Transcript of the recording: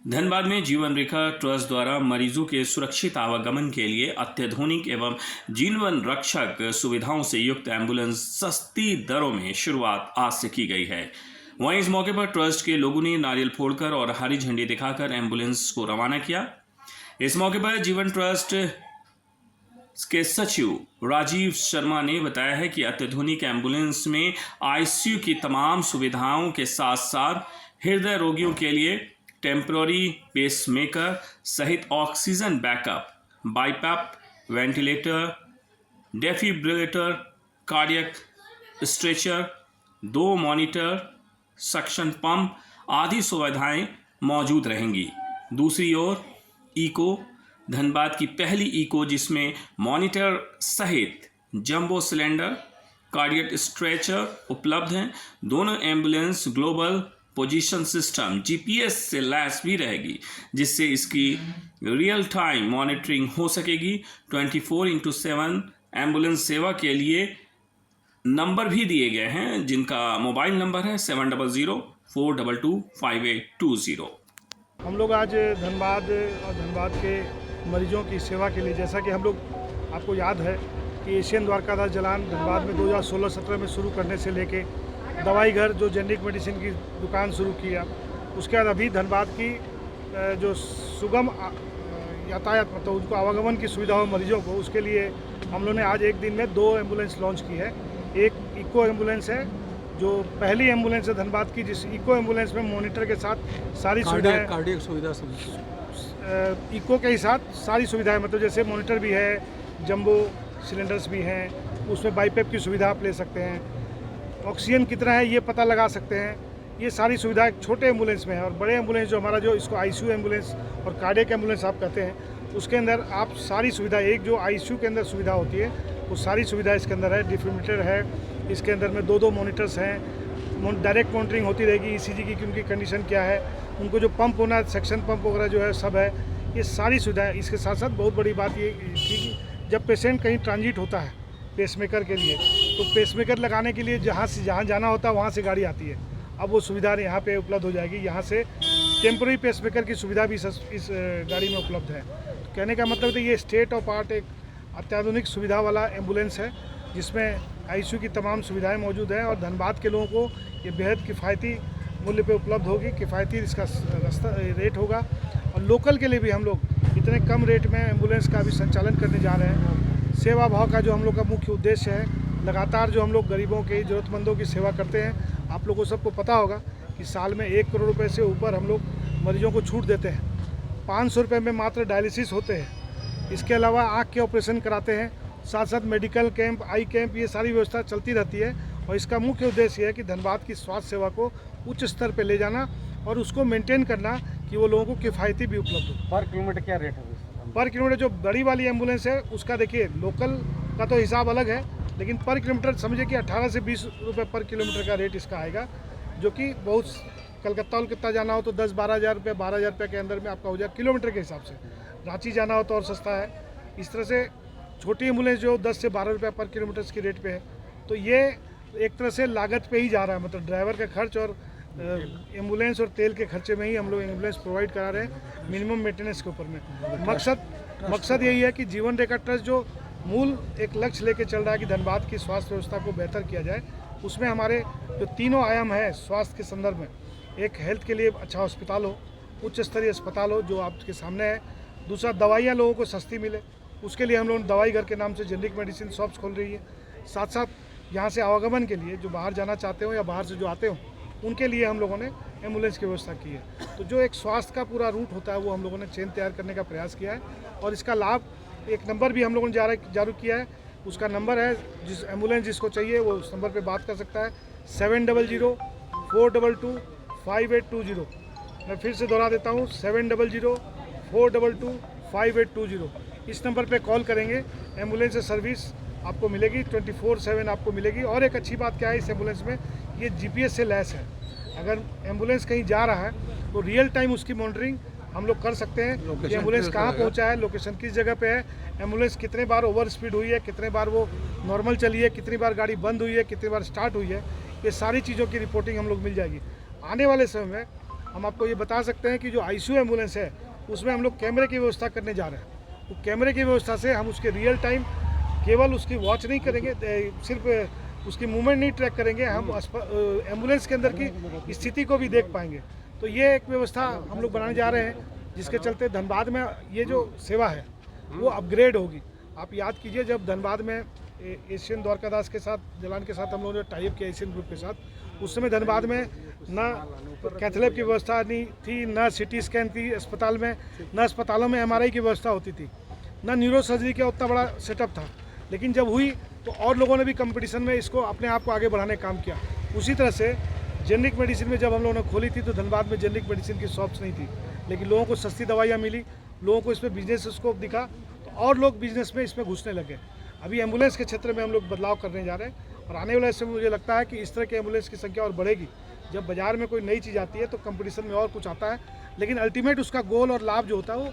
धनबाद में जीवन रेखा ट्रस्ट द्वारा मरीजों के सुरक्षित आवागमन के लिए अत्याधुनिक एवं जीवन रक्षक सुविधाओं से युक्त एम्बुलेंस सस्ती दरों में शुरुआत आज से की गई है। वहीं इस मौके पर ट्रस्ट के लोगों ने नारियल फोड़कर और हरी झंडी दिखाकर एम्बुलेंस को रवाना किया। इस मौके पर जीवन ट्रस्ट के सचिव राजीव शर्मा ने बताया है कि अत्याधुनिक एम्बुलेंस में आईसीयू की तमाम सुविधाओं के साथ साथ हृदय रोगियों के लिए टेम्पररी पेसमेकर सहित oxygen backup, BiPAP, ventilator, defibrillator, cardiac stretcher, 2 monitor, suction pump आदि सुविधाएं मौजूद रहेंगी। दूसरी ओर इको, धनबाद की पहली इको जिसमें मॉनिटर सहित जंबो सिलेंडर, कार्डियक स्ट्रेचर उपलब्ध हैं। दोनों ambulance global position system GPS से लैस भी रहेगी, जिससे इसकी रियल टाइम मॉनिटरिंग हो सकेगी। 24x7 एम्बुलेंस सेवा के लिए नंबर भी दिए गए हैं, जिनका मोबाइल नंबर है 700-422-5820। हम लोग आज धनबाद और धनबाद के मरीजों की सेवा के लिए, जैसा कि हम लोग, आपको याद है कि एशियन द्वारकादास जलान धनबाद में 2016-17 में शुरू करने से लेके दवाई घर जो जेनरिक मेडिसिन की दुकान शुरू किया, उसके बाद अभी धनबाद की जो सुगम यातायात मतलब उनको आवागमन की सुविधा हो मरीजों को, उसके लिए हम लोगों ने आज एक दिन में 2 एम्बुलेंस लॉन्च की है। एक इको एम्बुलेंस है जो पहली एम्बुलेंस है धनबाद की, जिस इको एम्बुलेंस में मॉनिटर के साथ सारी सुविधाएं, कार्डियक सुविधा इको के ही साथ सारी सुविधाएं, मतलब जैसे मॉनिटर भी है, जंबो सिलेंडर्स भी हैं, उसमें बाईपेप की सुविधा आप ले सकते हैं, ऑक्सीजन कितना है ये पता लगा सकते हैं। ये सारी सुविधा एक छोटे एम्बुलेंस में है। और बड़े एम्बुलेंस जो हमारा जो इसको आईसीयू एम्बुलेंस और कार्डियक एम्बुलेंस आप कहते हैं, उसके अंदर आप सारी सुविधा, एक जो आईसीयू के अंदर सुविधा होती है वो सारी सुविधा इसके अंदर है। डिफिब्रिलेटर है, इसके अंदर में 2 मॉनिटर्स हैं, डायरेक्ट मॉनिटरिंग होती रहेगी ईसीजी की कि उनकी कंडीशन क्या है, उनको जो पंप होना है, सेक्शन पंप वगैरह जो है सब है। ये सारी सुविधाएँ, इसके साथ साथ बहुत बड़ी बात ये कि जब पेशेंट कहीं ट्रांजिट होता है पेसमेकर के लिए, तो पेसमेकर लगाने के लिए जहाँ जाना होता है वहाँ से गाड़ी आती है। अब वो सुविधा यहाँ पे उपलब्ध हो जाएगी। यहाँ से टेम्पररी पेसमेकर की सुविधा भी इस गाड़ी में उपलब्ध है। तो कहने का मतलब है ये स्टेट ऑफ आर्ट एक अत्याधुनिक सुविधा वाला एम्बुलेंस है, जिसमें आईसीयू की तमाम सुविधाएं मौजूद हैं। और धनबाद के लोगों को ये बेहद किफ़ायती मूल्य पे उपलब्ध होगी, किफ़ायती इसका रास्ता रेट होगा। और लोकल के लिए भी हम लोग इतने कम रेट में एम्बुलेंस का भी संचालन करने जा रहे हैं। सेवा भाव का जो हम लोग का मुख्य उद्देश्य है, लगातार जो हम लोग गरीबों के, ज़रूरतमंदों की सेवा करते हैं। आप लोगों को सबको पता होगा कि साल में 1 करोड़ रुपए से ऊपर हम लोग मरीजों को छूट देते हैं। 500 रुपये में मात्र डायलिसिस होते हैं। इसके अलावा आँख के ऑपरेशन कराते हैं, साथ साथ मेडिकल कैंप, आई कैंप, ये सारी व्यवस्था चलती रहती है। और इसका मुख्य उद्देश्य है कि धनबाद की स्वास्थ्य सेवा को उच्च स्तर पर ले जाना और उसको मेनटेन करना कि वो लोगों को किफ़ायती भी उपलब्ध हो। पर किलोमीटर क्या रेट है? पर किलोमीटर जो बड़ी वाली एम्बुलेंस है उसका देखिए, लोकल का तो हिसाब अलग है, लेकिन पर किलोमीटर समझिए कि 18 से 20 रुपये पर किलोमीटर का रेट इसका आएगा, जो कि बहुत कलकत्ता जाना हो तो 10-12 हज़ार रुपये, 12 हज़ार रुपये के अंदर में आपका हो जाएगा किलोमीटर के हिसाब से। रांची जाना हो तो और सस्ता है। इस तरह से छोटी एम्बुलेंस जो 10 से 12 रुपये पर किलोमीटर की रेट पे है। तो ये एक तरह से लागत पे ही जा रहा है, मतलब ड्राइवर का खर्च और एम्बुलेंस और तेल के खर्चे में ही हम लोग एम्बुलेंस प्रोवाइड करा रहे हैं, मिनिमम मेंटेनेंस के ऊपर में। मकसद यही है कि जीवन रेखा ट्रस्ट जो मूल एक लक्ष्य लेके चल रहा है कि धनबाद की स्वास्थ्य व्यवस्था को बेहतर किया जाए, उसमें हमारे जो तीनों आयाम है स्वास्थ्य के संदर्भ में, एक हेल्थ के लिए अच्छा हॉस्पिटल हो, उच्च स्तरीय अस्पताल हो जो आपके सामने है। दूसरा, दवाइयाँ लोगों को सस्ती मिले, उसके लिए हम लोग दवाई घर के नाम से जेनरिक मेडिसिन शॉप्स खोल रही है। साथ साथ यहाँ से आवागमन के लिए जो बाहर जाना चाहते हो या बाहर से जो आते हो, उनके लिए हम लोगों ने एम्बुलेंस की व्यवस्था की है। तो जो एक स्वास्थ्य का पूरा रूट होता है वो हम लोगों ने चेन तैयार करने का प्रयास किया है। और इसका लाभ, एक नंबर भी हम लोगों ने जारी किया है, उसका नंबर है, जिस एम्बुलेंस जिसको चाहिए वो उस नंबर पे बात कर सकता है, 700-422-5820। मैं फिर से दोहरा देता हूँ, 700-422-5820। इस नंबर पे कॉल करेंगे, एम्बुलेंस सर्विस आपको मिलेगी, 24/7 आपको मिलेगी। और एक अच्छी बात क्या है इस एम्बुलेंस में, ये जीपीएस से लैस है। अगर एम्बुलेंस कहीं जा रहा है तो रियल टाइम उसकी मॉनिटरिंग हम लोग कर सकते हैं कि एम्बुलेंस कहाँ पहुँचा है, लोकेशन किस जगह पे है, एम्बुलेंस कितने बार ओवर स्पीड हुई है, कितने बार वो नॉर्मल चली है, कितनी बार गाड़ी बंद हुई है, कितनी बार स्टार्ट हुई है, ये सारी चीज़ों की रिपोर्टिंग हम लोग मिल जाएगी। आने वाले समय में हम आपको ये बता सकते हैं कि जो आईसीयू एम्बुलेंस है उसमें हम लोग कैमरे की व्यवस्था करने जा रहे हैं। तो कैमरे की व्यवस्था से हम उसके रियल टाइम केवल उसकी वॉच नहीं करेंगे, सिर्फ उसकी मूवमेंट नहीं ट्रैक करेंगे, हम एम्बुलेंस के अंदर की स्थिति को भी देख पाएंगे। तो ये एक व्यवस्था हम लोग बनाने जा रहे हैं, जिसके चलते धनबाद में ये जो सेवा है वो अपग्रेड होगी। आप याद कीजिए, जब धनबाद में एशियन द्वारकादास के साथ, जलान के साथ हम लोगों ने टाइप किया एशियन ग्रुप के साथ, उस समय धनबाद में ना कैथलैब की व्यवस्था नहीं थी, ना सिटी स्कैन थी अस्पताल में, ना अस्पतालों में एमआरआई की व्यवस्था होती थी, ना न्यूरो सर्जरी का उतना बड़ा सेटअप था। लेकिन जब हुई तो और लोगों ने भी कंपटीशन में इसको अपने आप को आगे बढ़ाने का काम किया। उसी तरह से जेनरिक मेडिसिन में जब हम लोगों ने खोली थी तो धनबाद में जेनरिक मेडिसिन की शॉप्स नहीं थी, लेकिन लोगों को सस्ती दवाइयाँ मिली, लोगों को इसमें बिजनेस स्कोप दिखा, तो और लोग बिजनेस में इसमें घुसने लगे। अभी एम्बुलेंस के क्षेत्र में हम लोग बदलाव करने जा रहे हैं और आने वाले समय मुझे लगता है कि इस तरह के एम्बुलेंस की संख्या और बढ़ेगी। जब बाजार में कोई नई चीज़ आती है तो कंपटीशन में और कुछ आता है, लेकिन अल्टीमेट उसका गोल और लाभ जो होता है वो